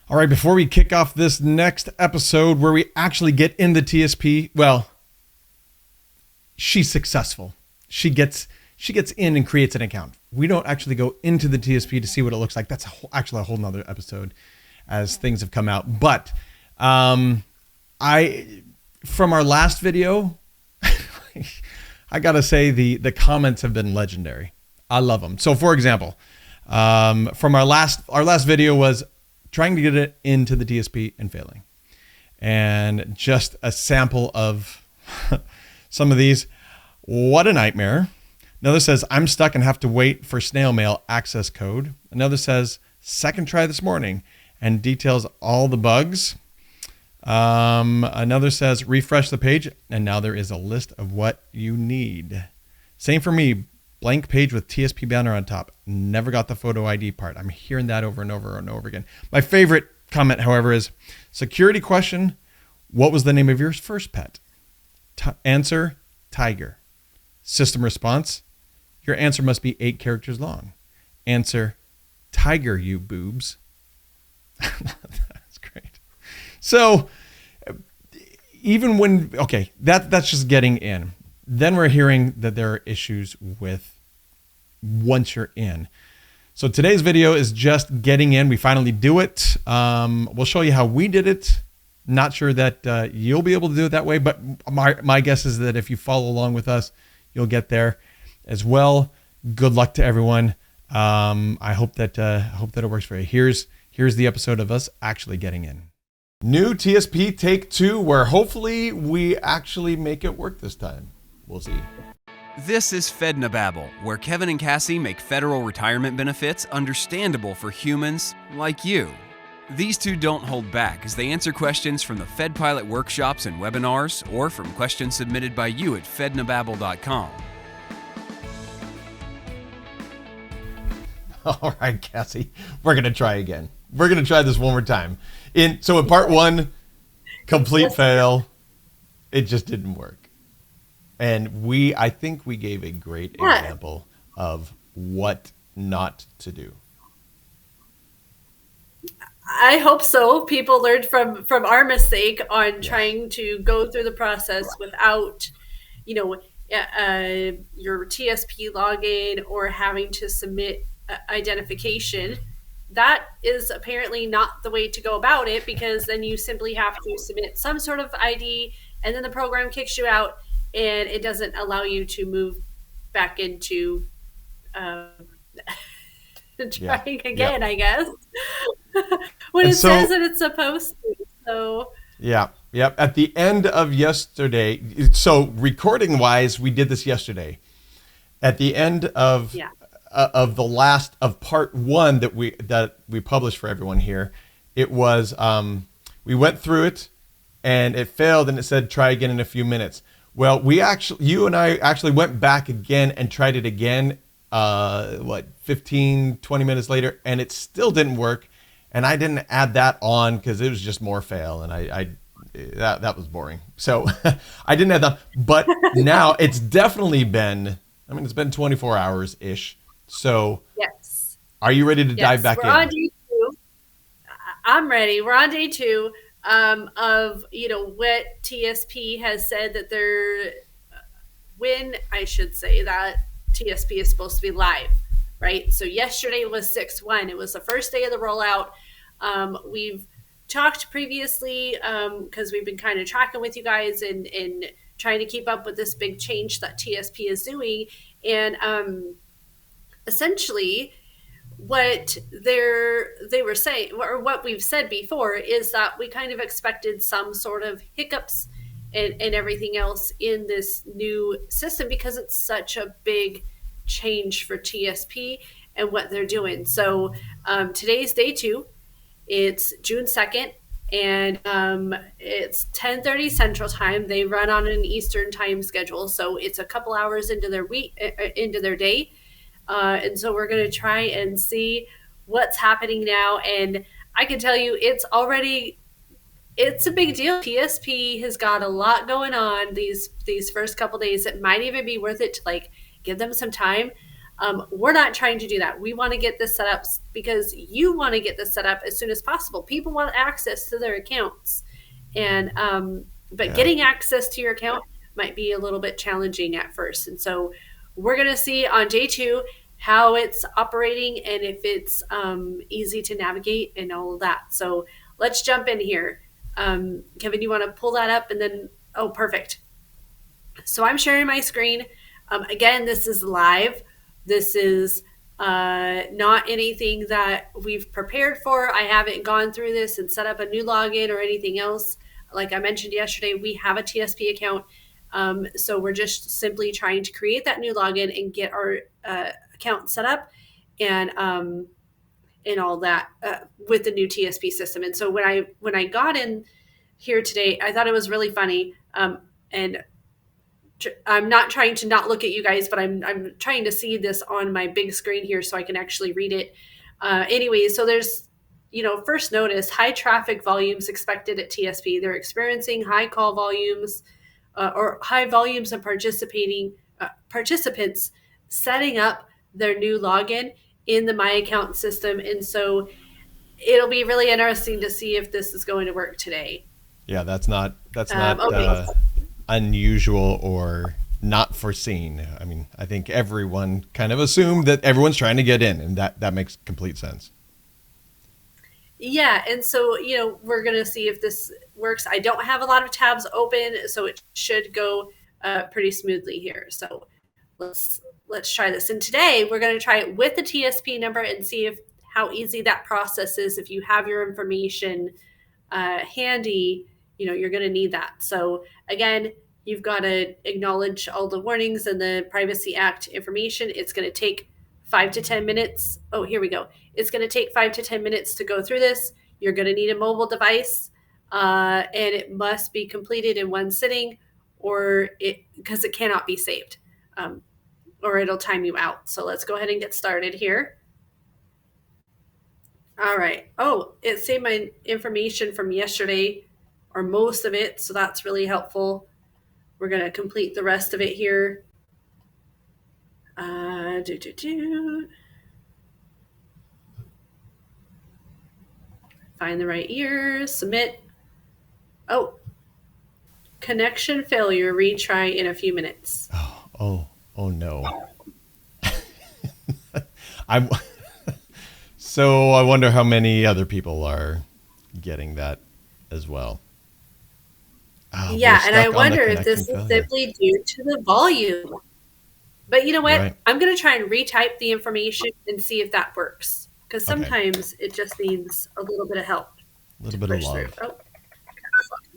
All right, before we kick off this next episode where we actually get in the TSP, well, she's successful. She gets in and creates an account. We don't actually go into the TSP to see what it looks like. That's actually a whole nother episode as things have come out. But I from our last video, I gotta say the comments have been legendary. I love them. So for example, from our last video was trying to get it into the TSP and failing. And just a sample of some of these. What a nightmare. Another says, I'm stuck and have to wait for snail mail access code. Another says, second try this morning, and details all the bugs. Another says, refresh the page, and now there is a list of what you need. Same for me. Blank page with TSP banner on top. Never got the photo ID part. I'm hearing that over and over and over again. My favorite comment, however, is security question. What was the name of your first pet? Answer, tiger. System response, your answer must be 8 characters long. Answer, tiger, you boobs. That's great. So even when, okay, that's just getting in. Then we're hearing that there are issues with once you're in. So today's video is just getting in. We finally do it. We'll show you how we did it. Not sure that you'll be able to do it that way, but my guess is that if you follow along with us, you'll get there as well. Good luck to everyone. I hope that it works for you. Here's the episode of us actually getting in. New TSP take 2, where hopefully we actually make it work this time. We'll see. This is Fednobabble, where Kevin and Cassie make federal retirement benefits understandable for humans like you. These two don't hold back as they answer questions from the Fed Pilot workshops and webinars, or from questions submitted by you at fednobabble.com. All right, Cassie, we're going to try again. We're going to try this one more time. So in part 1, complete fail. It just didn't work. And I think we gave a great example of what not to do. I hope so. People learned from our mistake on trying to go through the process without, your TSP login or having to submit identification. That is apparently not the way to go about it, because then you simply have to submit some sort of ID, and then the program kicks you out, and it doesn't allow you to move back into trying again, I guess. When it says that it's supposed to. So yeah. At the end of yesterday, so recording wise, we did this yesterday. At the end of the last of part 1 that we published for everyone here, it was we went through it and it failed and it said try again in a few minutes. Well, you and I actually went back again and tried it again 15, 20 minutes later, and it still didn't work. And I didn't add that on because it was just more fail, and that was boring. So I didn't add that. But now it's definitely been, it's been 24 hours ish. So yes, are you ready to dive back in? On day 2. I'm ready. We're on day 2 of what TSP has said that they're when I should say that TSP is supposed to be live, right? So yesterday was 6/1. It was the first day of the rollout. We've talked previously because we've been kind of tracking with you guys and trying to keep up with this big change that TSP is doing. And essentially what they were saying, or what we've said before, is that we kind of expected some sort of hiccups and everything else in this new system, because it's such a big change for TSP and what they're doing. So today's day 2. It's June 2nd, and it's 10:30 Central Time. They run on an Eastern time schedule, so it's a couple hours into their day. And so we're going to try and see what's happening now. And I can tell you, it's a big deal. TSP has got a lot going on these first couple days. It might even be worth it to give them some time We're not trying to do that. We want to get this set up because you want to get this set up as soon as possible. People want access to their accounts, and but getting access to your account might be a little bit challenging at first. And so we're going to see on day 2 how it's operating and if it's easy to navigate and all of that. So let's jump in here. Kevin, you want to pull that up and then, oh, perfect. So I'm sharing my screen. Again, this is live. This is not anything that we've prepared for. I haven't gone through this and set up a new login or anything else. Like I mentioned yesterday, we have a TSP account. So we're just simply trying to create that new login and get our account set up and all that with the new TSP system. And so when I got in here today, I thought it was really funny. And I'm not trying to not look at you guys, but I'm trying to see this on my big screen here so I can actually read it. Anyway, so there's, first notice, high traffic volumes expected at TSP. They're experiencing high call volumes or high volumes of participants setting up their new login in the My Account system. And so it'll be really interesting to see if this is going to work today. Yeah, that's not okay. Unusual or not foreseen. I mean, I think everyone kind of assumed that everyone's trying to get in, and that makes complete sense. Yeah, and so, we're going to see if this works. I don't have a lot of tabs open, so it should go pretty smoothly here. So let's try this. And today we're going to try it with the TSP number and see how easy that process is. If you have your information handy, you're going to need that. So again, you've got to acknowledge all the warnings and the Privacy Act information. It's going to take 5 to 10 minutes. Oh, here we go. It's going to take 5 to 10 minutes to go through this. You're going to need a mobile device, and it must be completed in one sitting, because it cannot be saved, or it'll time you out. So let's go ahead and get started here. All right. Oh, it saved my information from yesterday, or most of it, so that's really helpful. We're going to complete the rest of it here. Find the right year, submit. Oh, connection failure, retry in a few minutes. Oh no. So I wonder how many other people are getting that as well. Yeah, and I wonder if this is simply due to the volume. But you know what? Right. I'm going to try and retype the information and see if that works. Because sometimes it just needs a little bit of help. A little bit of love. Through. Oh,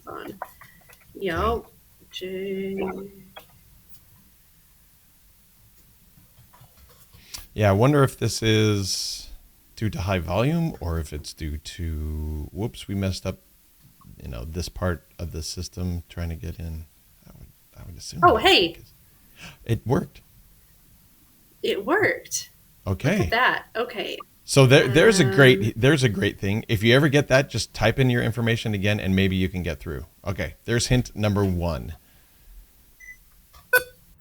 on. Yo, J. Yeah, I wonder if this is due to high volume or if it's due to, whoops, we messed up, this part of the system trying to get in. I would assume. Oh, hey. It worked. It worked. Okay. Look at that. Okay. So there's a great thing. If you ever get that, just type in your information again and maybe you can get through. Okay. There's hint number 1.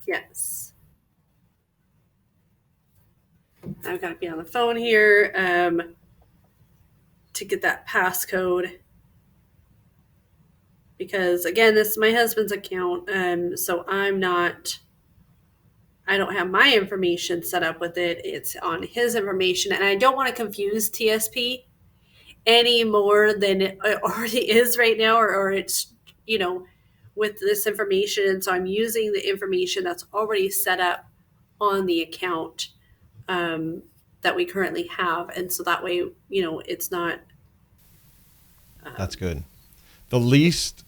Yes. I've got to be on the phone here to get that passcode. Because again, this is my husband's account. So I don't have my information set up with it. It's on his information. And I don't want to confuse TSP any more than it already is right now, or it's, with this information. And so I'm using the information that's already set up on the account that we currently have. And so that way, it's not. That's good. The least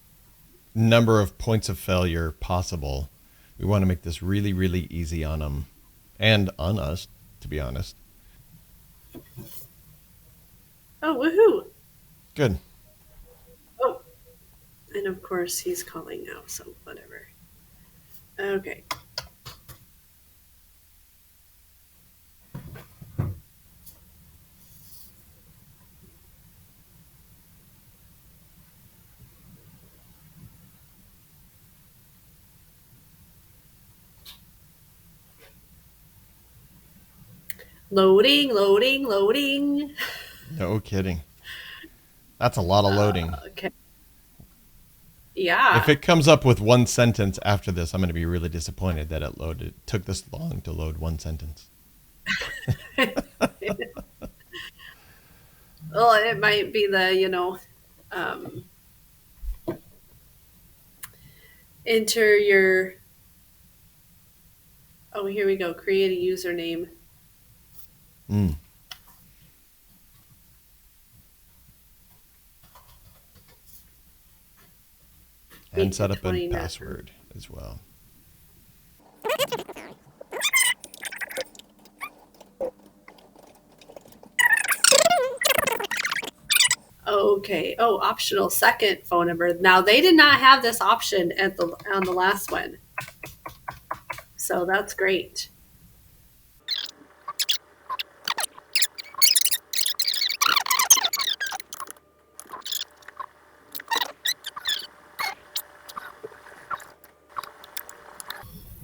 number of points of failure possible. We want to make this really, really easy on them and on us, to be honest. Oh, woohoo. Good. Oh, and of course he's calling now, so whatever. Okay. Loading, loading, loading. No kidding. That's a lot of loading. Okay. If Yeah. it comes up with one sentence after this, I'm going to be really disappointed that it took this long to load one sentence. Well, it might be the, um, enter your, oh, here we go, create a username. Mm. And Meet the set up a 29. password as well. Okay. Oh, optional second phone number. Now they did not have this option on the last one, so that's great.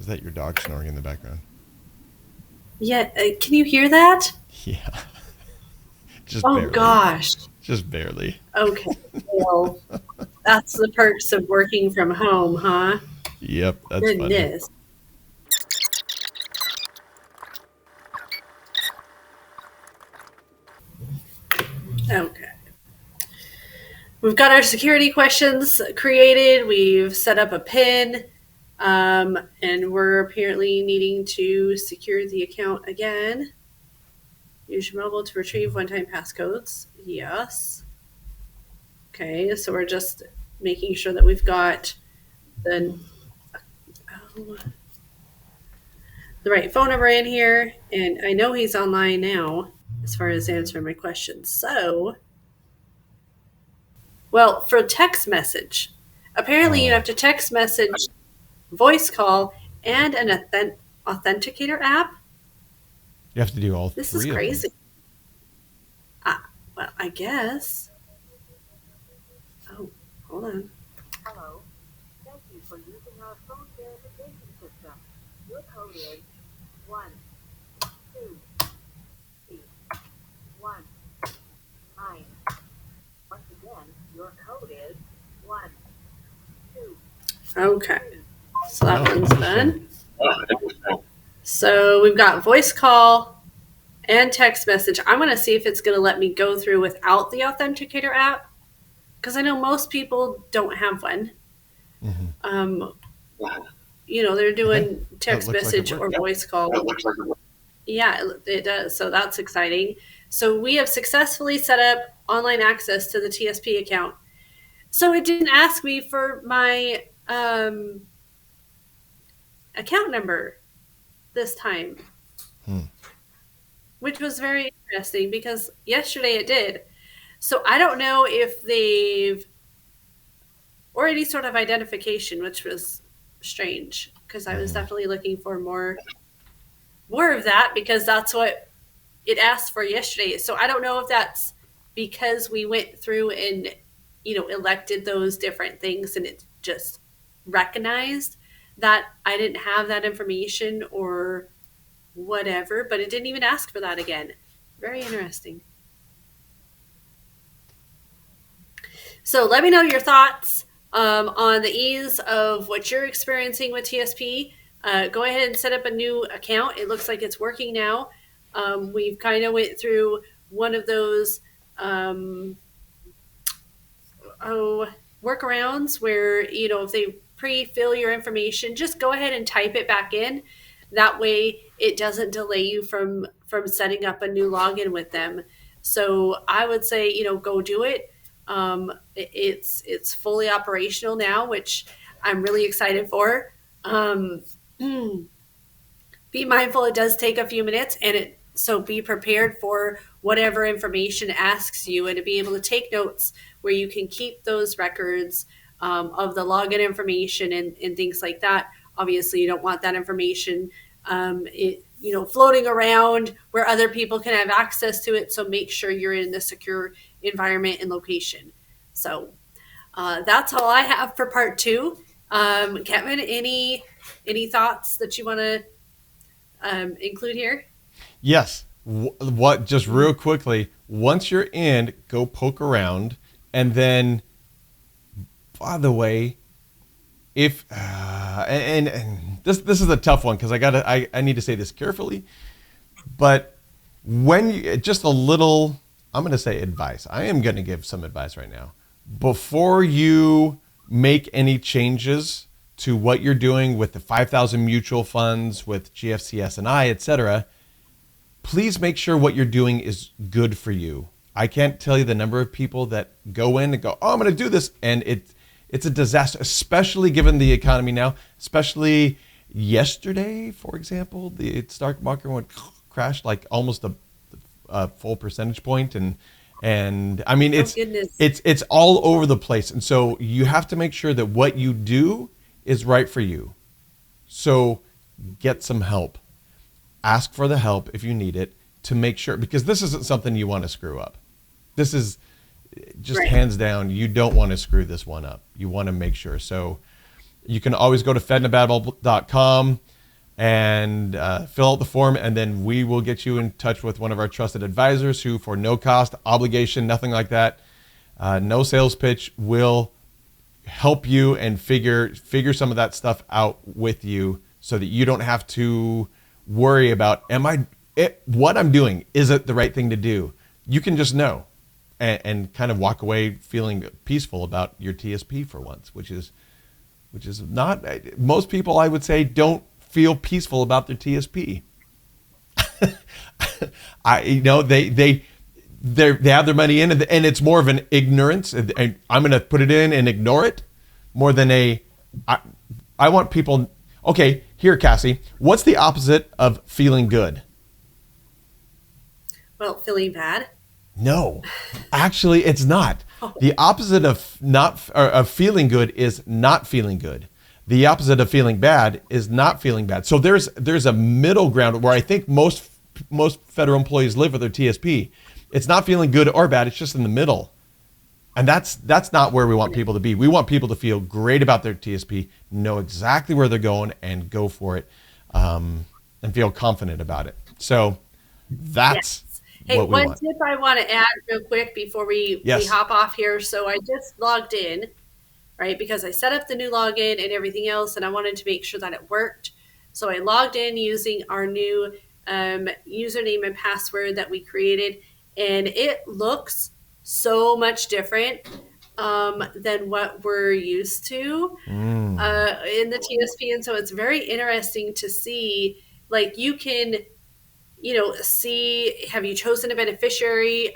Is that your dog snoring in the background? Yeah. Can you hear that? Yeah. Just Oh barely. gosh. Just barely. Okay. Well, that's the perks of working from home, huh? Yep, that's funny. Goodness. Okay. We've got our security questions created. We've set up a PIN, and we're apparently needing to secure the account again. Use your mobile to retrieve one-time passcodes. Yes. Okay, so we're just making sure that we've got the oh, the right phone number in here, and I know he's online now as far as answering my questions. So, well, for text message, apparently you have to text message, voice call, and an authenticator app. You have to do all This is three of them. crazy. Well, I guess. Oh, hold on. Hello. Thank you for using our phone verification system. Your code is 1, 2, 3, 1, 9. Once again, your code is 1, 2. Okay, so that Oh, one's interesting. done. So we've got voice call and text message. I'm going to see if it's going to let me go through without the authenticator app because I know most people don't have one. Mm-hmm. They're Okay. doing That text looks like it message or worked. voice call. Yeah, it does. So that's exciting. So we have successfully set up online access to the TSP account. So it didn't ask me for my account number this time, which was very interesting because yesterday it did. So I don't know if they've or any sort of identification, which was strange because I was definitely looking for more of that because that's what it asked for yesterday. So I don't know if that's because we went through and elected those different things and it just recognized that I didn't have that information or whatever, but it didn't even ask for that again. Very interesting. So let me know your thoughts on the ease of what you're experiencing with TSP. Go ahead and set up a new account. It looks like it's working now. We've kind of went through one of those workarounds where if they pre-fill your information, just go ahead and type it back in. That way, it doesn't delay you from setting up a new login with them. So I would say go do it. It's fully operational now, which I'm really excited for. Be mindful it does take a few minutes, so be prepared for whatever information asks you, and to be able to take notes where you can keep those records of the login information and things like that. Obviously, you don't want that information floating around where other people can have access to it. So make sure you're in the secure environment and location. So that's all I have for part 2. Kevin, any thoughts that you want to include here? Yes. what just real quickly, once you're in, go poke around. And then, by the way, if and this is a tough one because I need to say this carefully, but when you just a little, I'm going to say advice. I am going to give some advice right now. Before you make any changes to what you're doing with the 5,000 mutual funds, with GFCS and I, etc., please make sure what you're doing is good for you. I can't tell you the number of people that go in and go, oh, I'm going to do this, and it's a disaster, especially given the economy now, especially yesterday, for example, the stock market crashed like almost a full percentage point. And I mean, it's all over the place. And so you have to make sure that what you do is right for you. So get some help. Ask for the help if you need it to make sure, because this isn't something you want to screw up. This is just hands down, you don't want to screw this one up. You want to make sure. So you can always go to Fednobabble.com and fill out the form, and then we will get you in touch with one of our trusted advisors who, for no cost, obligation, nothing like that, no sales pitch, will help you and figure some of that stuff out with you so that you don't have to worry about, what I'm doing, is it the right thing to do? You can just know and kind of walk away feeling peaceful about your TSP for once, which is not, most people, I would say, don't feel peaceful about their TSP. They have their money in, and it's more of an ignorance, and I'm going to put it in and ignore it, more than I want people. Okay, here, Cassie, what's the opposite of feeling good? Well, feeling bad. No, actually, it's not. The opposite of feeling good is not feeling good. The opposite of feeling bad is not feeling bad. So there's a middle ground where I think most federal employees live with their TSP. It's not feeling good or bad. It's just in the middle. And that's not where we want people to be. We want people to feel great about their TSP, know exactly where they're going, and go for it, and feel confident about it. So that's Hey, what we one want. tip I want to add real quick before we hop off here. So I just logged in, right? Because I set up the new login and everything else, and I wanted to make sure that it worked. So I logged in using our new username and password that we created, and it looks so much different than what we're used to in the TSP. And so it's very interesting to see, like, you can, see, have you chosen a beneficiary,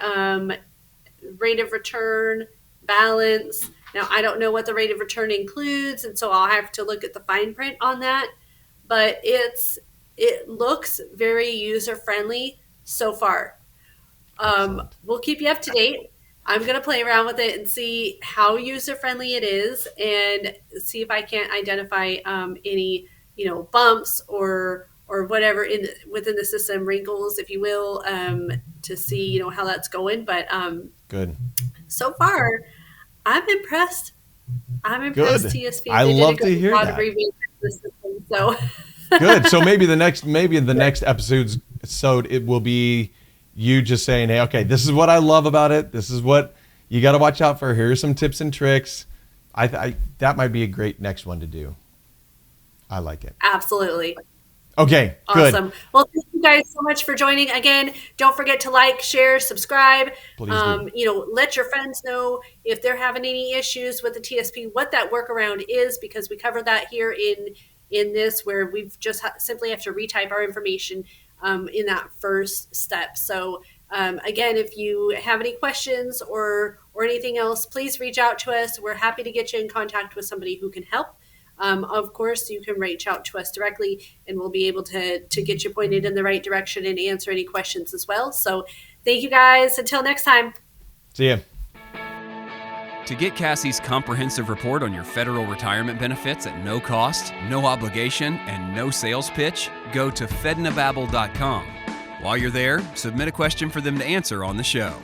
rate of return, balance. Now, I don't know what the rate of return includes, and so I'll have to look at the fine print on that. But it looks very user-friendly so far. We'll keep you up to date. I'm going to play around with it and see how user-friendly it is, and see if I can't identify any, bumps or whatever within the system, wrinkles, if you will, to see, how that's going. But Good. So far, I'm impressed. I'm impressed. Good. TSP. I love to hear that. The system, so. Good. So maybe the next episode it will be you just saying, hey, okay, this is what I love about it. This is what you got to watch out for. Here are some tips and tricks. I that might be a great next one to do. I like it. Absolutely. Okay, good. Awesome. Well, thank you guys so much for joining. Again, don't forget to like, share, subscribe. Please do. Let your friends know if they're having any issues with the TSP, what that workaround is, because we cover that here in this, where we've just simply have to retype our information in that first step. So again, if you have any questions or anything else, please reach out to us. We're happy to get you in contact with somebody who can help. Of course, you can reach out to us directly, and we'll be able to get you pointed in the right direction and answer any questions as well. So thank you guys. Until next time. See ya. To get Cassie's comprehensive report on your federal retirement benefits at no cost, no obligation, and no sales pitch, go to Fednobabble.com. While you're there, submit a question for them to answer on the show.